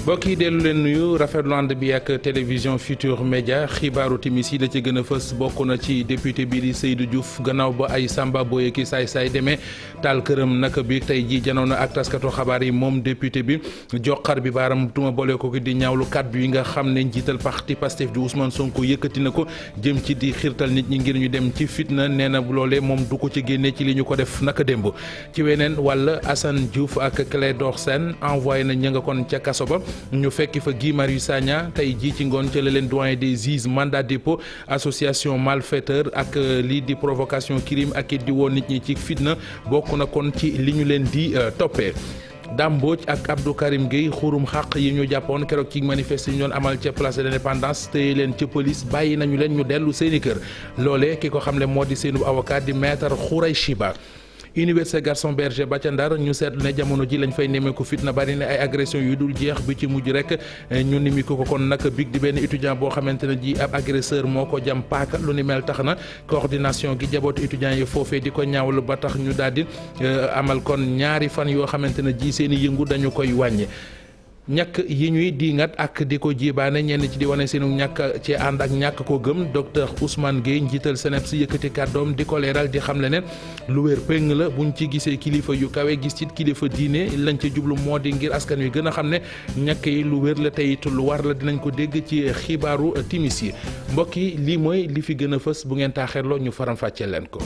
mbokk yi dellu leen nuyu rafetlu ànd bi ak télévision Futur Média xibaaru timis yi la ci gën a fës bokk na ci député bi di Seydou Diouf gannaaw ba ay Samba Boye ki saay-saay demee taal këram naka bi tey ji janoon ak taskatu xabaar yi moom député bi joxar bi baaram tuma boole ko di ñaawlu kàddu yi nga xam ne njiital parti Pastef di Ousmane Sonko yëkkati na ko jëm ci di xiirtal nit ñi ngir ñu dem ci fitna nee na loolee moom du ko ci génnee ci li ñu ko def naka démb ci weneen wàll Assane Diouf ak Clédor Sène envoyé na ña nga kon ca kaso ba ñu fekki fa Guy Marius Sagna tey jii ci ngoon ca la leen doyen des juges mandat dépôt association malfaiteur ak lii di provocation crime ak it di woo nit ñi ci fitna bokk na kon ci li ñu leen di toppee. Dame Mbodj ak Abdou Karim Gueye xurum xaq yi ñu jàppoon keroog ci manifeste yi ñu doon amal ca place de l'indépendance téye leen ca police bàyyi nañu leen ñu dellu seeni kër loolee ki ko xamle moo di seenu avocat di maître Khoureychi Ba. Université Gaston Berger ba ca Ndar ñu seetlu ne jamono ji lañ fay nemmeeku fitna bari ne ay agression yu dul jeex bi ci mujj rek ñu nimi ko kon nag big di benn étudiant boo xamante ne ji ab agresseur moo ko jam paaka lu ni mel tax na coordination gi jabootu étudiants yi foofee di ko ñaawlu ba tax ñu daal di amal kon ñaari fan yoo xamante ne ji seen i yëngu dañu koy wàññi. ñàkk yi ñuy diingat ak di ko jibaane ñenn ci di wane seenu ñàkk ci ànd ak ñàkk ko gëm docteur Ousmane Gueye njiital SNEIPS yëkkati kàddoom di ko leeral di xamle ne lu wér péng la buñ ci gisee kilifa yu kawe gis ci kilifa diine lañ ca jublu moo di ngir askan wi gën a xam ne ñàkk yi lu wér la tey it lu war la dinañ ko dégg ci xibaaru timis yi mbokk yi lii mooy li fi gën a fës bu ngeen taaxeerloo ñu faram fàccee leen ko.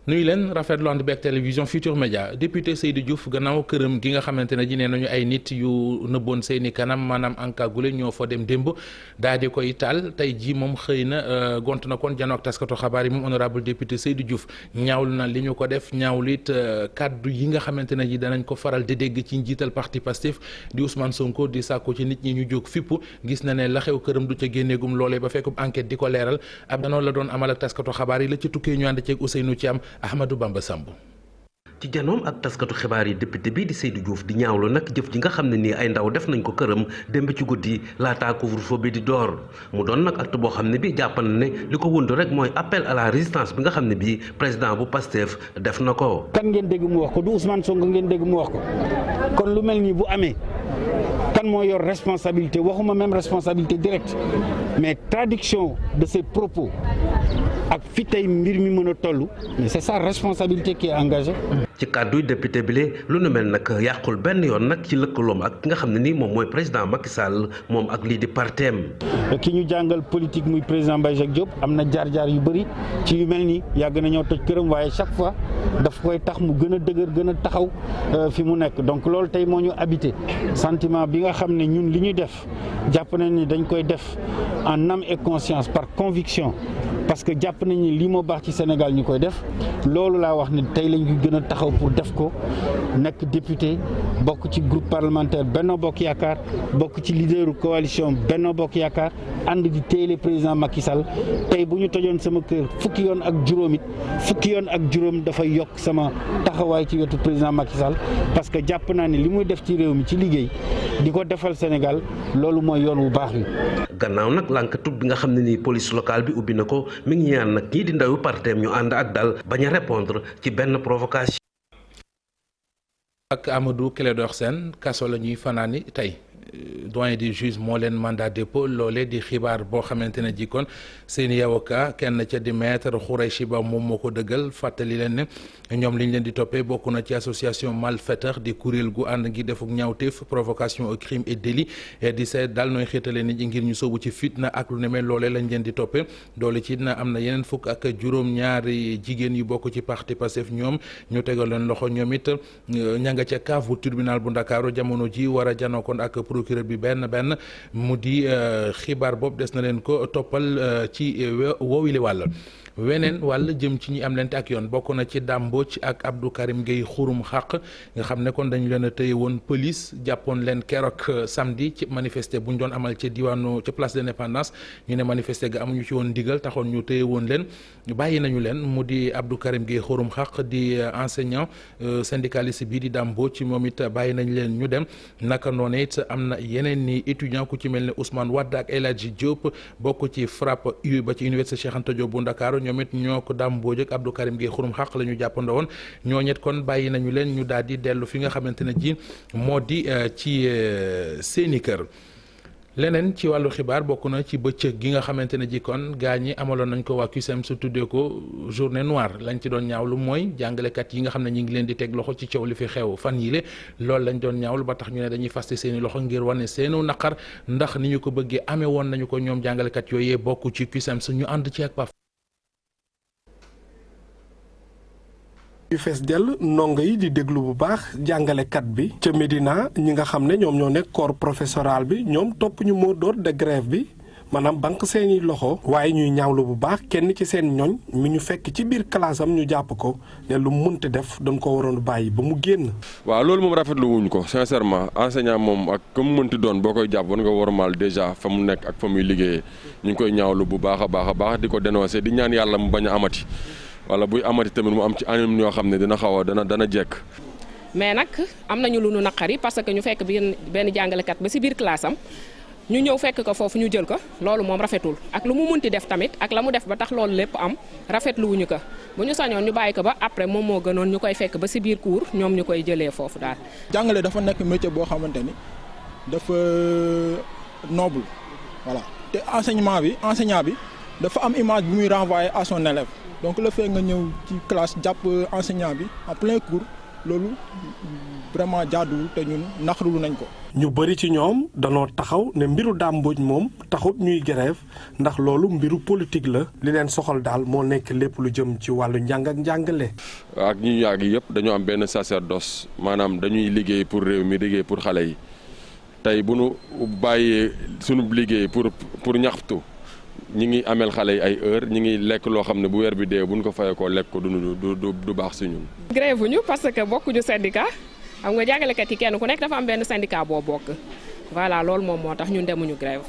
nuyu leen rafetlu ànd bi ak télévision Futur Média député Seydou Diouf gannaaw këram gi nga xamante ne ji nee nañu ay nit yu nëbboon seeni kanam maanaam encagoulé ñoo fa dem démb daal di koy taal tey ji moom xëy na gont na kon janoo ak taskatu xabaar yi moom honorable député Seydou Diouf ñaawlu na li ñu ko def ñaawlu it kaddu yi nga xamante ne ji danañ ko faral di dégg ci njiital parti Pastef di Ousmane Sonko di sàkku ci nit ñi ñu jóg fippu gis na ne la xew këram du ca génneegum loolee ba fekk enquête di ko leeral ab danoo la doon amal ak taskatu xabaar yi la ci tukkee ñu ànd ceeg Ousseynou Thiam Ahmadou Bamba Samb. ci janoom ak taskatu xibaar yi député bi di Seydou Diouf di ñaawlu nag jëf ji nga xam ne nii ay ndaw def nañ ko këram démb ci guddi laataa couvre-feu bi di door mu doon nag acte boo xam ne bi jàpp na ne li ko wund rek mooy appel à la résistance bi nga xam ne bii président bu Pastef def na ko. kan ngeen dégg mu wax ko du Ousmane Sonko ngeen dégg mu wax ko kon lu mel nii bu amee kan moo yor responsabilité waxuma même responsabilité directe mais traduction de ces propos ak fi tey mbir mi mën a toll mais c'est sa responsabilité qui est engagée. ci kàdduy député bi lu nu mel nag yàqul benn yoon nag ci lëkkaloom ak ki nga xam ne nii moom mooy président Macky Sall moom ak lii di parteem. ki ñu jàngal politique muy président Mbaye Jacques Diop am na jaar-jaar yu bëri ci yu mel nii yàgg nañoo toj këram waaye chaque fois daf koy tax mu gën a dëgër gën a taxaw fi mu nekk donc loolu tey moo ñu habité sentiment bi nga xam ne ñun li ñuy def jàpp nañ ni dañ koy def en âme et conscience par conviction. parce que jàpp nañ ni lii moo baax ci Sénégal ñu koy def loolu laa wax ne tey lañ ko gën a taxaw pour def ko nekk député bokk ci groupe parlementaire Benno Bokk Yaakaar bokk ci leaderu coalition Benno Bokk Yaakaar ànd di téele président Macky Sall tey bu ñu tojoon sama kër fukki yoon ak juróom dafay yokk sama taxawaay ci wetu président Macky Sall parce que jàpp naa ne li muy def ci réew mi ci liggéey di ko defal Sénégal loolu mooy yoon wu baax wi. gannaaw nag lànkatu bi nga xam ne nii police locale bi ubbi na ko mi ngi ñaan nag ñii di ndawu parteem ñu ànd ak dal bañ a répondre ci benn provocation. ak Amadou Clédor Sène kaso la ñuy fanaani tey doyen des juges moo leen mandat dépôt loolee di xibaar boo xamante ne ji kon seeni avocat kenn ca di maître Khoureychi Ba moom moo ko dëggal fàttali leen ne ñoom liñ leen di toppee bokk na ci association malfaiteur di kuréel gu ànd ngi defuk ñaawteef provocation au crime et délit di seet daal nooy xeetale nit ñi ngir ñu sóobu ci fitna ak lu ne mel loolee lañ leen di toppee doole ci na am na yeneen fukk ak juróom-ñaari jigéen yu bokk ci parti Pastef ñoom ñu tegal leen loxo ñoom it ña nga ca kaafu tribunal bu Ndakaaru jamono ji war a janoo kon ak procureur bi benn mu di xibaar boobu des na leen ko toppal ci woowile wàll weneen wàll jëm ci ñi am lente ak yoon bokk na ci Dame Mbodj ak Abdou Karim Gueye xurum xaq nga xam ne kon dañu leen a tëye woon police jàppoon leen keroog samedi ci manifester bu ñu doon amal ci diwaanu ca place de l'Indépendance ñu ne manifester ga amuñu ci woon ndigal taxoon ñu tëye woon leen bàyyi nañu leen mu di Abdou Karim Gueye xurum xaq di enseignant syndicaliste bii di Dame Mbodj moom it bàyyi nañ leen ñu dem naka noonu it am na yeneen ni étudiant ku ci mel ne Ousmane Wade ak El Hadji Diop bokk ci FRAPP U ba ci université Cheikh Anta Diop bu Ndakaaru ñoom it ñoo ko Dame Mbodj ak Abdou Karim Gueye xurum xaq la ñu jàppandoo woon ñooñet kon bàyyi nañu leen ñu daal di dellu fi nga xamante ne ji moo di ci seeni kër. leneen ci wàllu xibaar bokk na ci bëccëg gi nga xamante ne ji kon gaa ñi amaloon nañ ko waa CUSEMS su tuddee ko journée noire lañ ci doon ñaawlu mooy jàngalekat yi nga xam ne ñu ngi leen di teg loxo ci coow li fi xew fan yile loolu lañ doon ñaawlu ba tax ñu ne dañuy faste seeni loxo ngir wane seenu naqar ndax ni ñu ko bëggee amee woon nañu ko ñoom jàngalekat yooyee bokk ci CUSEMS ñu ànd ci ak Paf. yu fees dell ndongo yi di déglu bu baax jàngalekat bi ca Médina ñi nga xam ne ñoom ñoo nekk corps professoral bi ñoom topp ñu mot d'ordre de grève bi maanaam banque seeni loxo waaye ñuy ñaawlu bu baax kenn ci seen ñoñ mi ñu fekk ci biir classe am ñu jàpp ko ne lu mu mënti def dañ ko waroon bàyyi ba mu génn. waaw loolu moom rafetlu wuñ ko sincèrement enseignant moom ak comme mu mënti doon boo koy jàpp war nga wormaal déjà fa mu nekk ak fa muy liggéeyee ñu ngi koy ñaawlu bu baax a baax di ko dénoncer di ñaan yàlla mu bañ a amati. wala buy amati tamit mu am ci anam ñoo xam ne dina xaw a dana jekk. mais nag am nañu lu nu naqari parce que ñu fekk benn jàngalekat ba ci biir classe am ñu ñëw fekk ko foofu ñu jël ko loolu moom rafetul ak lu mu munti def tamit ak la mu def ba tax loolu lépp am rafetlu wuñu ko bu ñu sañoon ñu bàyyi ko ba après moom moo gënoon ñu koy fekk ba ci biir cours ñoom ñu koy jëlee foofu daal. jàngale dafa nekk métier boo xamante ni dafa noble voilà te enseignant bi dafa am image bu muy renvoyer à son élève. donc le fait nga ñëw ci classe jàpp enseignant bi en plein cours loolu vraiment jaaduwul te ñun naqarlu nañ ko. ñu bëri ci ñoom danoo taxaw ne mbiru Dame Mbodj moom taxut ñuy grève ndax loolu mbiru politique la li leen soxal daal moo nekk lépp lu jëm ci wàllu njàng ak njàngale. ak ñu yàgg yëpp dañoo am benn sacerdoce maanaam dañuy liggéey pour réew mi liggéey pour xale yi tey bu nu bàyyee sunu liggéey pour ñaxtu. ñi ngi amel xale yi ay heure ñi ngi lekk loo xam ne bu weer bi dee buñ ko fayee ko lekk ko du baax si ñun. grève wuñu parce que bokkuñu syndicat xam nga jàngalekat yi kenn ku nekk dafa am benn syndicat boo bokk voilà loolu moom moo tax ñun demuñu grève.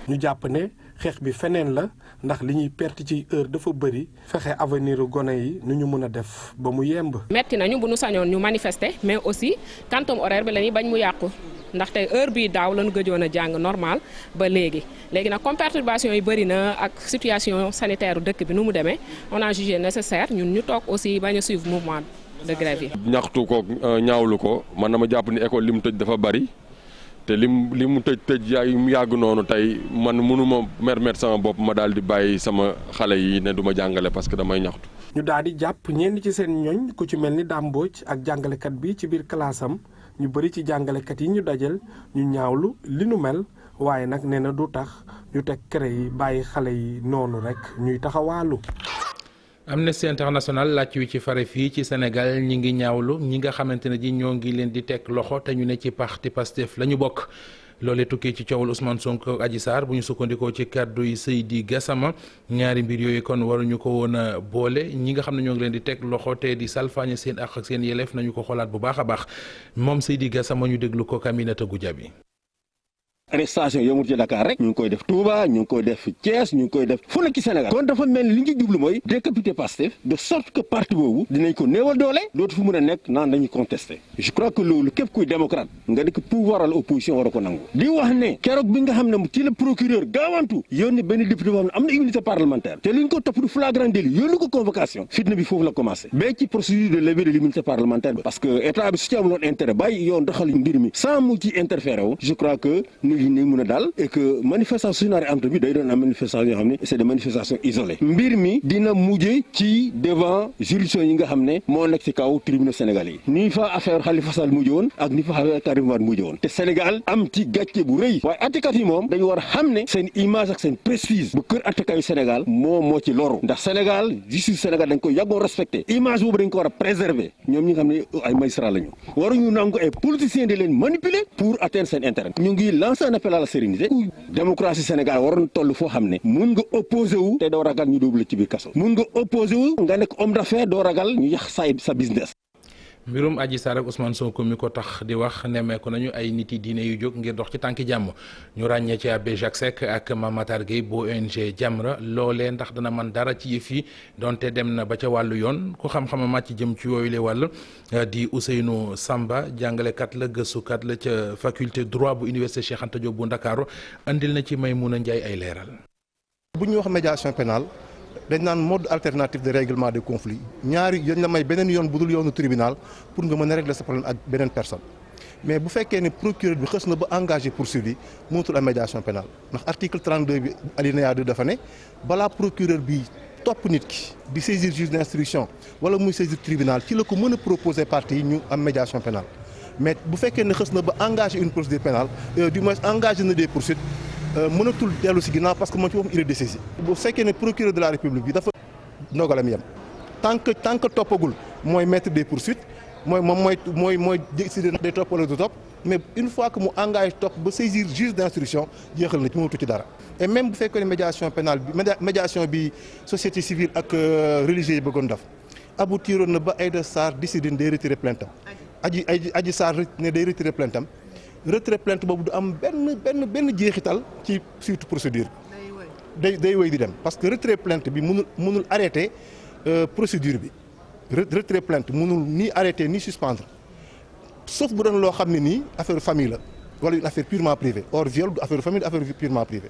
ñu jàpp ne xeex bi feneen la ndax li ñuy perte ci heure dafa bëri fexe avenir gone yi nu ñu mën a def ba mu yemb. metti nañu bu ñu sañoon ñu manifester mais aussi quantum horaire bi la ñuy bañ mu yàqu. ndaxte heure bii daaw lañu gëjoon a jàng normal ba léegi nag comme perturbation yi bëri na ak situation sanitaire dëkk bi nu mu demee on a jugé nécessaire ñun ñu toog aussi bañ a suivre mouvement de grève yi. ñaxtu ko ñaawlu ko man dama jàpp ni école li mu tëj dafa bëri te li mu tëj mu yàgg noonu tey man mënuma mermet sama bopp ma daal di bàyyi sama xale yi ne du ma jàngale parce que damay ñaxtu. ñu daal di jàpp ñenn ci seen ñoñ ku ci mel ni Dame Mbodj ak jàngalekat bi ci biir classe am ñu bëri ci jàngalekat yi ñu dajal ñu ñaawlu li nu mel waaye nag nee na du tax ñu teg CREI yi bàyyi xale yi noonu rek ñuy taxawaalu. Amnesty International laaj wi ci fare fii ci Sénégal ñi ngi ñaawlu ñi nga xamante ne ji ñoo ngi leen di teg loxo te ñu ne ci parti Pastef la ñu bokk. loolee tukkee ci coowul Ousmane Sonko ak Adji Sarr bu ñu sukkandikoo ci kàddu yi Seydi Gassama ñaari mbir yooyu kon waruñu ko woon a boole ñi nga xam ne ñoo ngi leen di teg loxo te di salfaañe seen àq ak seen yelleef nañu ko xoolaat bu baax a baax moom Seydi Gassama ñu déglu ko Aminata Goudiaby. arrestation yomul ci Dakar rek ñu ngi koy def Touba ñu ngi koy def Thiès ñu ngi koy def fu nekk ci Sénégal kon dafa mel ni li ñu ci jublu mooy décapiter Pastef de sorte que parti boobu dinañ ko néewal doole dootu fu mën a nekk naan dañuy contester je crois que loolu képp kuy démocrate nga nekk pouvoir à l'opposition war a ko nangu di wax ne keroog bi nga xam ne ci la procureur gaawantu yónni benn député boo xam ne am na immunité parlementaire te li ñu ko topp du flagrant délit yónni ko convocation fitna bi foofu la commencé ba ci procédure de levée de l'immunité parlementaire parce que état bi su ci amuloon intérêt bàyyi yoon doxal mbir mi sans mu ci interféré wu je crois que ni mën a daal et que manifestation sunaari am bi day doon am manifestation yoo xam ne c'est des manifestations isolées mbir mi dina mujjee ci devant juridiction yi nga xam ne moo nekk ci kaw tribunal sénégalais yi ni fa affaire Khalifa Sall mujjee woon ak ni fa affaire Karim Wade mujjee woon te Sénégal am ci gàcce bu rëy waaye attekat yi moom dañu war a xam ne seen image ak seen prestige bu kër attekat yu Sénégal moo ci loru ndax Sénégal justice Sénégal dañ ko yàggoon respecté image boobu dañ ko war a préserver ñoom ñi nga xam ne ay magistrats lañu waruñu nangu ay politiciens di leen manipuler pour atteindre seen intérêt ñu ngi lancer qu'on appelle la sérénité. Démocratie Sénégal waroon toll foo xam ne mun nga opposé wu te doo ragal ñu dóobu la ci biir kaso mun nga opposé wu nga nekk homme d'affaires doo ragal ñu yàq sa business. mbirum Adji Sarr ak Ousmane Sonko mi ko tax di wax nemmeeku nañu ay nit yi diine yu jóg ngir dox ci tànki jàmm ñu ràññee ci abbé Jacques Seck ak Mame Matar Gueye bu ONG Jamra loolee ndax dana man dara ci yëf yi donte dem na ba ca wàllu yoon ku xam-xama màcc jëm ci yooyu le wàll di Ousseynou Samba jàngalekat la gëstukat la ca faculté droit bu université Cheikh Anta Diop bu Ndakaaru andil na ci Maymouna Ndiaye ay leeral. bu ñuy wax médiation pénale dañ naan mode alternatif de règlement des conflits ñaari dañ la may beneen yoon bu dul yoonu tribunal pour nga mën a régler sa problème ak beneen personne mais bu fekkee ne procureur bi xës na ba engagé poursuite bi mënatul am médiation pénale ndax article 32 bi alinéa 2 dafa ne balaa procureur bi topp nit ki di saisir juge d'instruction wala muy saisir tribunal ci la ko mën a proposer partie yi ñu am médiation pénale mais bu fekkee ne xës na ba engagé une procédure pénale du moins engagé na des poursuites mënatul dellu si ginnaaw parce que moom ci boppam il est dessaisi. bu fekkee ne procureur de la république bi dafa ndogalam yem tant que toppagul mooy maître des poursuites mooy décider day topp wala du topp mais une fois que mu engagé topp ba saisir juge d'instruction jeexal na ci mënatu ci dara. et même bu fekkee ne médiation pénale bi médiation bi société civile ak religieux yi bëggoon def aboutiroon na ba Aïda Sarr décidé day retirer plainte am. Adji Sarr ne day retirer plainte am. retrait plainte boobu du am benn jeexital ci suite procédure bi day wéy di dem parce que retrait plainte bi mënul arrêter procédure bi retrait plainte mënul ni arrêter ni suspendre sauf bu doon loo xam ne nii affaire famille la wala une affaire purement privée or viol du affaire famille affaire purement privée.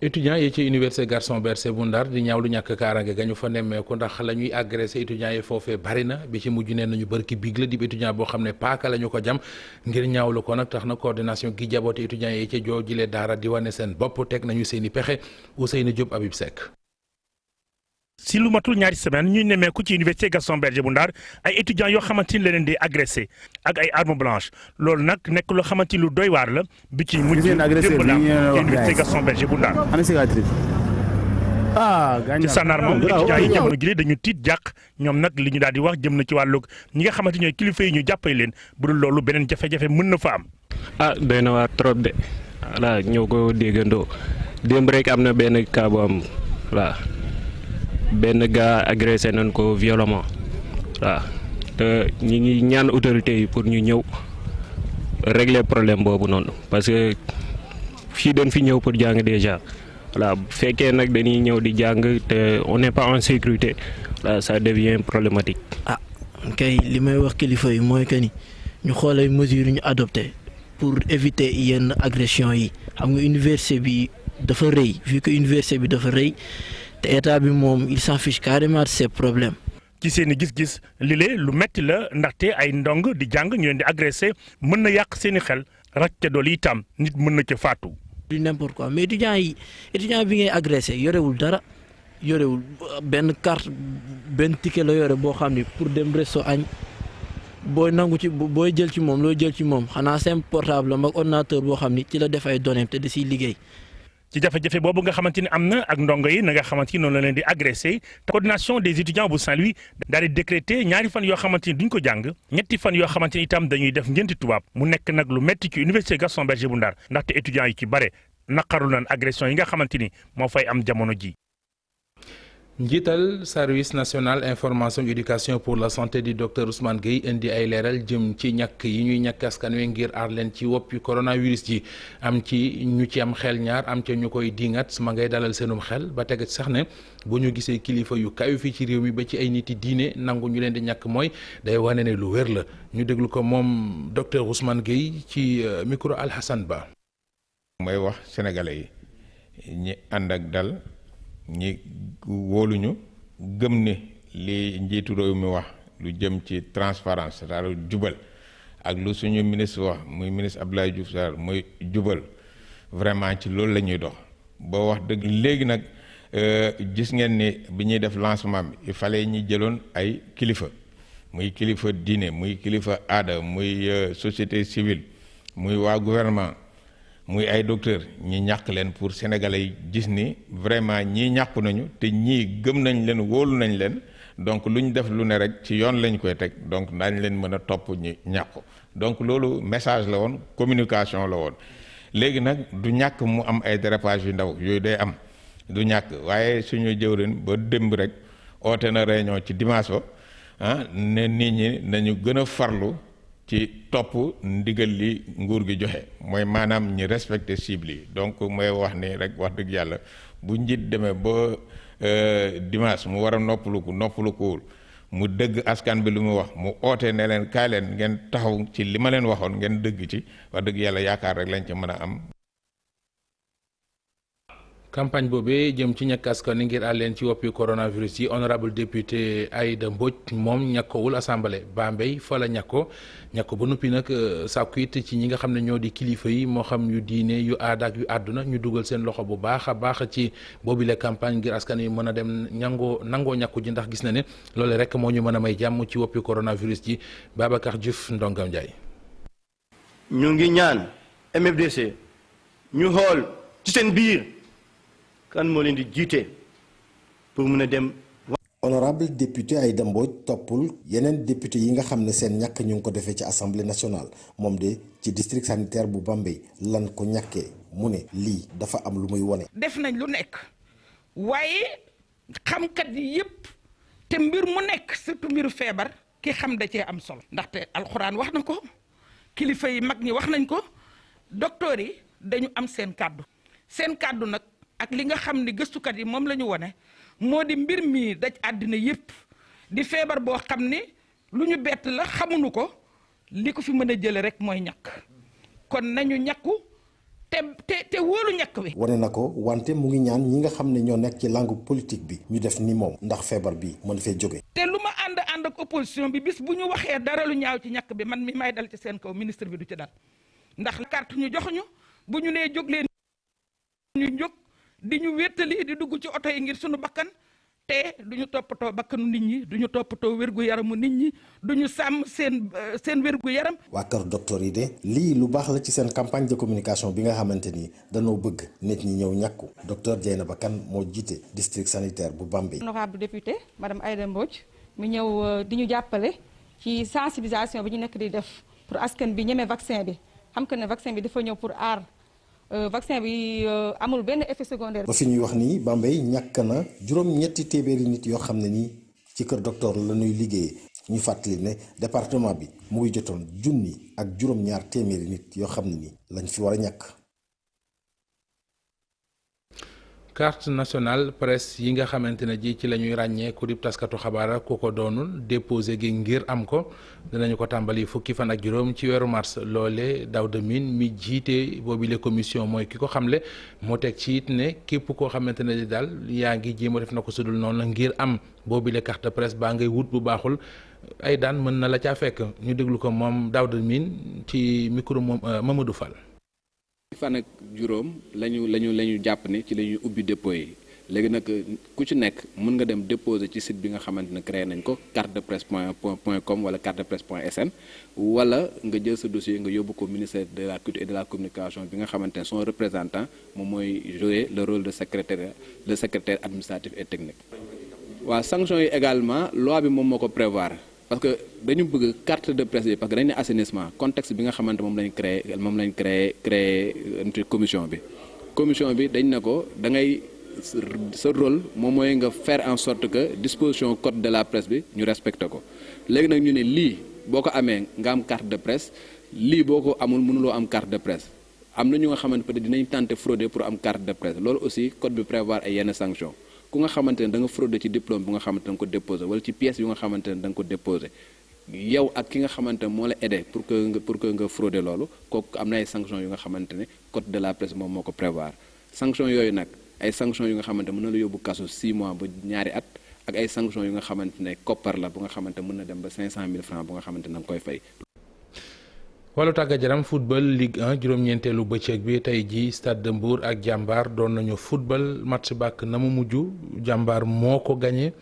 étudiants yi ci université Gaston Berger bu Ndar di ñaaw lu ñàkk kaaraange ga ñu fa nemmeeku ndax la ñuy agressé étudiants yi foofee bari na bi ci mujj nee nañu bërki biig la di étudiant boo xam ne paaka la ñu ko jam ngir ñaawlu ko nag tax na coordination gi jaboote étudiants yi ci joojile daara di wane seen bopp teg nañu seen i pexe Ousseynou Diop Habib Seck. si lu matul ñaari semaine ñuy nemmeeku ci université Gaston Berger bu Ndar ay étudiants yoo xamante ni leen di agressé ak ay armes blanches loolu nag nekk loo xamante ni lu doy waar la bi ci mujj démb la université Gaston Berger bu Ndar ci sànnaar moom étudiants yi jamono gi dañu tiit jàq ñoom nag li ñu daal di wax jëm na ci wàllu ñi nga xamante ñooy kilifa yi ñu jàppale leen bu dul loolu beneen jafe-jafe mën na fa am. doy na waar trop de voilà ñoo ko déggandoo démb rek am na benn cas bu am voilà. benn gars agressé nañ ko violemment waaw te ñi ngi ñaan autorités yi pour ñu ñëw régler problème boobu noonu parce que fii dañ fi ñëw pour jàng déjà voilà bu fekkee nag dañuy ñëw di jàng te on n'est pas en sécurité là ça devient problématique. kay li may wax kilifa yi mooy que ni ñu xoolee mesures yi ñu adopté pour éviter yenn agression yi xam nga université bi dafa rëy vu que université bi dafa rëy. te état bi moom il s'en fiche carrément de ces problèmes. ci seen i gis-gis lile lu metti la ndaxte ay ndong di jàng ñu leen di agressé mën na yàq seen i xel rek te dool itam nit mën na ca faatu. du n'importe quoi mais étudiant bi ngay agressé yorewul dara yorewul benn carte benn ticket la yore boo xam ni pour dem resto añ booy nangu ci booy jël ci moom looy jël ci moom xanaa seen portable am ak ordinateur boo xam ni ci la def ay données te da siy liggéey. ci jafe-jafe boobu nga xamante ni am na ak ndongo yi na nga xamante ni noonu la leen di agressé coordination des étudiants bu Saint-Louis daal di décréter ñaari fan yoo xamante ni duñ ko jàng ñetti fan yoo xamante ni itam dañuy def ngénti tubaab mu nekk nag lu metti ci université Gaston Berger bu Ndar ndaxte étudiants yi ci bare naqaru nañ agression yi nga xamante ni moo fay am jamono ji. njiital service national information éducation pour la santé di docteur Ousmane Gueye indi ay leeral jëm ci ñàkk yi ñuy ñàkk askan wi ngir aar leen ci woppi coronavirus ji am ci ñu ci am xel ñaar am ca ñu koy dingat ma ngay dalal seenum xel ba teg sax ne bu ñu gisee kilifa yu kayu fii ci réew mi ba ci ay niti diine nangu ñu leen di ñàkk mooy day wane ne lu wér la ñu déglu ko moom docteur Ousmane Gueye ci micro Alhassane Ba. mooy wax sénégalais yi ñi ànd ak dal. ñi wóoluñu gëm ne li njiitu réew mi wax lu jëm ci transparence c'est-à-dire jubal ak lu suñu ministre wax muy ministre Abdoulaye Diouf Sarr muy jubal vraiment ci loolu la ñuy dox ba wax dëgg léegi nag gis ngeen ni bi ñuy def lancement bi il fallait ñi jëloon ay kilifa muy kilifa diine muy kilifa aada muy société civile muy waa gouvernement muy ay docteur ñi ñàkk leen pour sénégalais yi gis ni vraiment ñii ñàkku nañu te ñii gëm nañ leen wóolu nañ leen donc lu ñu def lu ne rek ci yoon lañ koy teg donc daañ leen mën a topp ñi ñàkku donc loolu message la woon communication la woon léegi nag du ñàkk mu am ay dérapage yu ndaw yooyu day am du ñàkk waaye suñu jëwrin ba démb rek oote na réunion ci dimanche ba ne nit ñi nañu gën a farlu ci topp ndigal li nguur gi joxe mooy maanaam ñi respecter cible yi donc mooy wax ni rek wax dëgg yàlla bu njiit demee ba dimanche mu war a noppalukuwul mu dëgg askan bi lu mu wax mu oote ne leen kaay leen ngeen taxaw ci li ma leen waxoon ngeen dëgg ci wax dëgg yàlla yaakaar rek lañ ci mën a am. campagne boobee jëm ci ñàkk askan wi ngir àl leen ci woppi coronavirus yi honorable député Aïda Mbodj moom ñàkkoowul assemblée Bambey fa la ñàkko ba noppi nag sàkku it ci ñi nga xam ne ñoo di kilifa yi moo xam yu diine yu aada ak yu àdduna ñu dugal seen loxo bu baax a baax ci boobile campagne ngir askan wi mën a dem nangoo ñàkku ji ndax gis na ne loole rek moo ñu mën a may jàmm ci woppi coronavirus ji Babacar Diouf Ndongam Ndiaye. ñu ngi ñaan MFDC ñu xool ci seen biir. kan moo leen di jiite pour mën a dem. honorable député Aïda Mbodj toppul yeneen député yi nga xam ne seen ñàkk ñu ngi ko defee ci assemblée nationale moom de ci district sanitaire bu Bambey lan ko ñàkkee mu ne lii dafa am lu muy wone. def nañ lu nekk waaye xamkat yi yëpp te mbir mu nekk surtout mbiru feebar ki xam da cee am solo. ndaxte alxuraan wax na ko kilifa yi mag ñi wax nañ ko docteur yi dañu am seen kàddu nag. ak li nga xam ni gëstukat yi moom la ñu wone moo di mbir mi daj àddina yépp di feebar boo xam ni lu ñu bett la xamuñu ko li ko fi mën a jële rek mooy ñàkk kon nañu ñàkku te wóolu ñàkk wi. wane na ko wante mu ngi ñaan ñi nga xam ne ñoo nekk ci langue politique bi ñu def ni moom ndax feebar bi mën fee jóge. te lu ma ànd ak opposition bi bis bu ñu waxee dara lu ñaaw ci ñàkk bi man mi may dal ci seen kaw ministre bi du ci dal ndax carte ñu jox ñu bu ñu nee jóg leen ñu jóg. di ñu wéttali di dugg ci oto yi ngir sunu bakkan te du ñu toppatoo bakkanu nit ñi du ñu toppatoo wér-gu-yaramu nit ñi du ñu sàmm seen wér-gu-yaram. waa kër docteur yi de lii lu baax la ci seen campagne de communication bi nga xamante ni danoo bëgg nit ñi ñëw ñàkku docteur Dieynaba Kane moo jiite district sanitaire bu Bambey. honorable député madame Aïda Mbodj mi ñëw di ñu jàppale ci sensibilisation bi ñu nekk di def pour askan bi ñeme vaccin bi xam que ne vaccin bi dafa ñëw pour aar. vaccin bi amul benn effet secondaire. ba fi ñuy wax nii Bambey ñàkk na juróom-ñetti téeméeri nit yoo xam ne nii ci kër docteur la ñuy liggéeyee ñu fàttali ne département bi mu ngi jotoon junni ak juróom-ñaar téeméeri nit yoo xam ne nii lañ fi war a ñàkk. carte nationale presse yi nga xamante ne ji ci la ñuy ràññee ku di taskatu xabaar ku ko doonul déposé gi ngir am ko dinañu ko tàmbali fukki fan ak juróom ci weeru mars loole Daouda Mine mi jiite boobile commission mooy ki ko xamle moo teg ci it ne képp koo xamante ne di daal yaa ngi jéem a def na ko sudul noonu ngir am boobile carte de presse baa ngay wut bu baaxul ay daan mën na la caa fekk ñu déglu ko moom Daouda Mine ci micro moom Mamadou Fall. fan ak juróom lañu jàpp ne ci la ñuy ubbi dépôt yi léegi nag ku ci nekk mën nga dem déposer ci site bi nga xamante ne créé nañ ko cartedepresse.com wala cartedepresse.sn wala nga jël sa dossier nga yóbbu ko ministère de la culture et de la communication bi nga xamante ne son représentant moom mooy jouer le rôle de secrétaire administratif et technique. waaw sanction yi également loi bi moom moo ko prévoir. parce que dañu bëgg carte de presse bi parce que dañu ne assainissement contexte bi nga xamante moom lañ créé commission bi dañ ne ko da ngay sa rôle moom mooy nga faire en sorte que disposition code de la presse bi ñu respecté ko léegi nag ñu ne lii boo ko amee nga am carte de presse lii boo ko amul mënuloo am carte de presse am na ñu nga xamante peut-être dinañ tenter frauder pour am carte de presse loolu aussi code bi prévoir ay yenn sanctions ku nga xamante ne da nga frauder ci diplôme bu nga xamante ne da nga ko déposé wala ci pièce yu nga xamante ne da nga ko déposé yow ak ki nga xamante ne moo la aidé pour que nga frauder loolu kooku am na ay sanctions yu nga xamante ne code de la presse moom moo ko prévoir sanctions yooyu nag ay sanctions yu nga xamante mën na la yóbbu kaso 6 mois ba ñaari at ak ay sanctions yu nga xamante ne koppar la bu nga xamante mën na dem ba 500 000 francs bu nga xamante ne da nga koy fay. wàllu tàggat yaram football Ligue 1 juróom-ñeenteelu bëccëg bi tey jii Stade de Mbour ak Jàmbaar doon nañu football match bàkk na mu mujj Jàmbaar moo ko gagné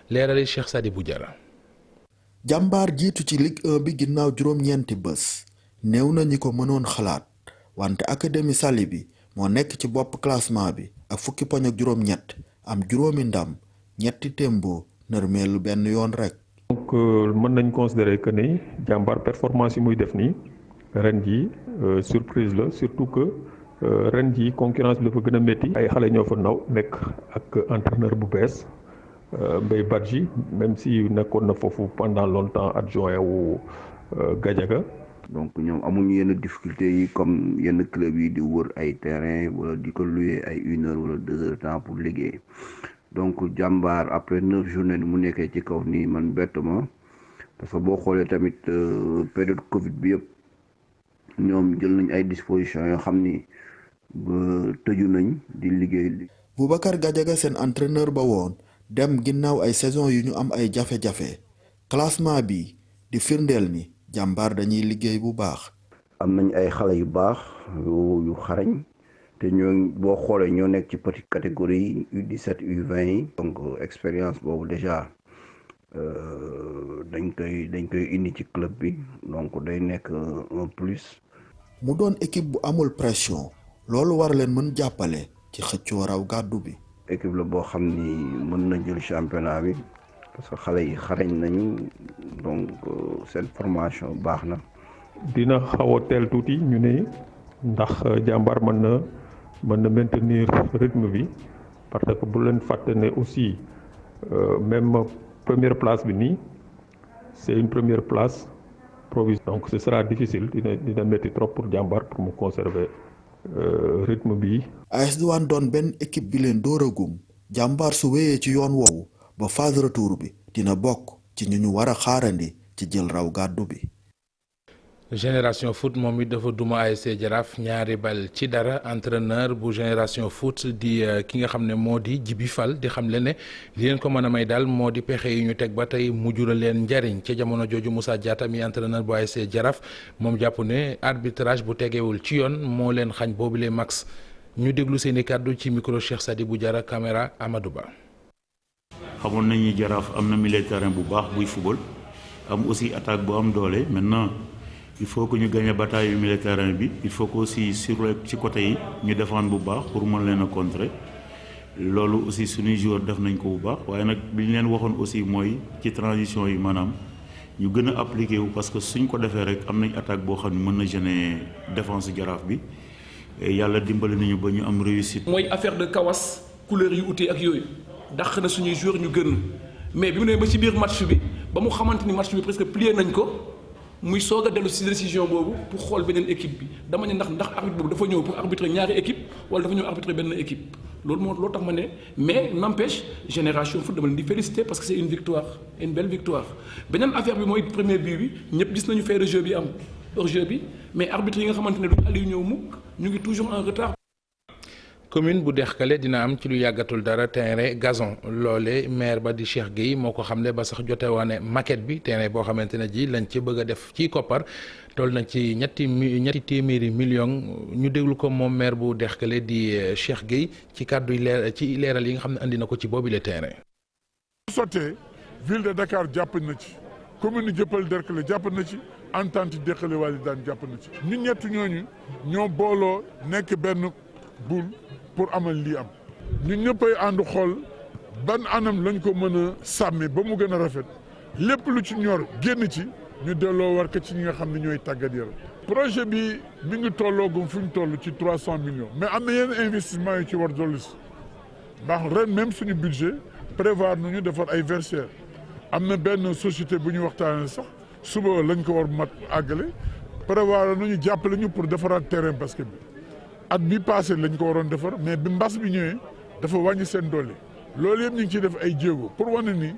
leerali Cheikh Sadibou Diarra. Jàmbaar jiitu ci Ligue 1 bi ginnaaw juróom-ñeenti bés néew na ñi ko mënoon xalaat wante Académie Saly bi moo nekk ci bopp classement bi ak fukki poñ ak juróom-ñett am juróomi ndam ñetti témboo nërmeelu benn yoon rek. donc mën nañ considérer que ni jàmbaar performance yi muy def nii ren jii surprise la surtout que ren jii concurrence bi dafa gën a métti. ay xale ñoo fa naw nekk ak entraîneur bu bees Mbaye Badji même si nekkoon na foofu pendant longtemps adjoint wu Gadiaga. donc ñoom amuñu yenn difficulté yi comme yenn club yi di wër ay terrain wala di ko louer ay 1 heure wala 2 heures de temps pour liggéey donc jàmbaar après 9 journées mu nekkee ci kaw nii man bett ma parce que boo xoolee tamit période Covid bi yëpp ñoom jël nañ ay dispositions yoo xam ni ba tëju nañ di liggéey. Boubacar Gadiaga seen entraîneur ba woon dem ginnaaw ay saison yu ñu am ay jafe-jafe classement bi di firndeel ni jàmbaar dañuy liggéey bu baax. am nañ ay xale yu baax yu xarañ te ñoo boo xoolee ñoo nekk ci petite catégorie U17 U20 yi. donc expérience boobu déjà dañ koy indi ci club bi donc day nekk un plus. mu doon équipe bu amul pression loolu war leen mën jàppale ci xëccoo raw gàddu bi. équipe la boo xam ni mën na jël championnat bi parce que xale yi xarañ nañu donc seen formation baax na. dina xaw a teel tuuti ñu ne ndax jàmbaar mën na maintenir rythme bi parce que bu leen fàtte ne aussi même première place bi nii c'est une première place provisoire donc ce sera difficile dina métti trop pour jàmbaar pour mu conserver rythme bi. AS Douanes doon benn équipe bi leen dooragum jàmbaar su wéyee ci yoon woowu ba phase retour bi dina bokk ci ñu war a xaarandi ci jël raw gàddu bi. Génération Foot moom it dafa duma ASC Jaraaf 2-0 entraîneur bu Génération Foot di ki nga xam ne moo di Djibi Fall di xam le ne li leen ko mën a may daal moo di pexe yi ñu teg ba tey mujjula leen njariñ ca jamono jooju Moussa Diatta mi entraîneur bu ASC Jaraaf moom jàpp ne arbitrage bu tegewul ci yoon moo leen xañ boobu les max ñu déglu seeni kàddu ci micro Cheikh Sadibou Diarra caméra Amadou Ba. xamoon nañu Jaraaf am na milieu terrain bu baax buy football am aussi attaque bu am doole maintenant. il faut que ñu gagner bataille yu milieu terrain bi il faut que aussi sur ci côté yi ñu défendre bu baax pour mën leen a contrer loolu aussi suñuy joueur def nañ ko bu baax waaye nag bi ñu leen waxoon aussi mooy ci transition yi maanaam ñu gën a appliqué wu parce que suñ ko defee rek am nañ attaque boo xam ne mën na gêner défense Jaraaf bi et yàlla dimbali nañu ba ñu am réussite. mooy affaire de kawas couleur yu ute ak yooyu dàq na suñuy joueur ñu gën mais bi mu ne ba ci biir match bi ba mu xamante ni match bi presque plié nañ ko. muy soog a dellu ci décision boobu pour xool beneen équipe bi dama ne ndax arbitre boobu dafa ñëw pour arbitrer ñaari équipe wala dafa ñëw arbitrer benn équipe loolu tax ma ne mais n'empêche Génération Foot dama leen di féliciter parce que c'est une victoire une belle victoire beneen affaire bi mooy premier but bi ñëpp gis nañu fait de jeu bi am hors-jeu bi mais arbitre yi nga xamante ne duñu Aliou ñëw mukk ñu ngi toujours en retard. commune bu Dexkale dina am ci lu yàggatul dara terrain gazon loole maire ba di Cheikh Gueye moo ko xamle ba sax jote waane maquette bi terrain boo xamante ne ji lañ ci bëgg a def ci koppar toll na ci ñetti téeméeri million ñu déglu ko moom maire bu Dexkale di Cheikh Gueye ci kàddu ci leeral yi nga xam ne andi na ko ci boobu le terrain. bu sottee ville de Dakar jàpp na ci commune Dieuppeul Derklé jàpp na ci entente Dexkale Walidane jàpp na ci ñun ñett ñooñu ñoo booloo nekk benn boule pour amal lii am ñun ñëppay ànd xool ban anam lañ ko mën a sàmme ba mu gën a rafet lépp lu ci ñor génn ci ñu delloo war ko ci ñi nga xam ne ñooy tàggat yaram projet bi mi ngi tolloogum fu ñu toll ci 300 millions mais am na yenn investissement yu ci war dolli si ndax ren même suñu budget prévoir nañu defar ay versaires am na benn société bu ñu waxtaanee sax suba lañ ko war mat àggale prévoir nañu jàppale ñu pour defaraat terrain basket bi at bi passé lañ ko waroon defar mais bi mbas bi ñëwee dafa wàññi seen doole loolu yëpp ñu ngi ciy def ay jéego pour wane ni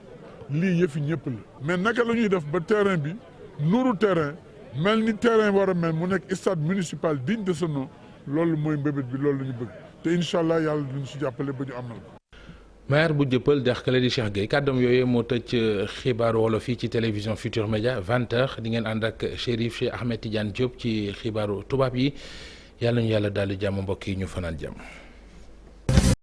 lii yëfi ñëpp la mais naka la ñuy def ba terrain bi nuru terrain mel ni terrain war a mel mu nekk stade municipal digne de ce nom loolu mooy mbébét bi loolu la ñu bëgg te incha allah yàlla dinañ si jàppale ba ñu amal ko. maire bu Dieuppeul Derklé di Cheikh Gueye kàddoom yooyu moo tëj xibaaru wolof fii ci télévision Futur Média 20h di ngeen ànd ak Chérif Cheikh Ahmed Tidiane Diop ci xibaaru tubaab yi. yàlla ñu yàlla daal di jàmm mbokk yi ñu fanaan jàmm.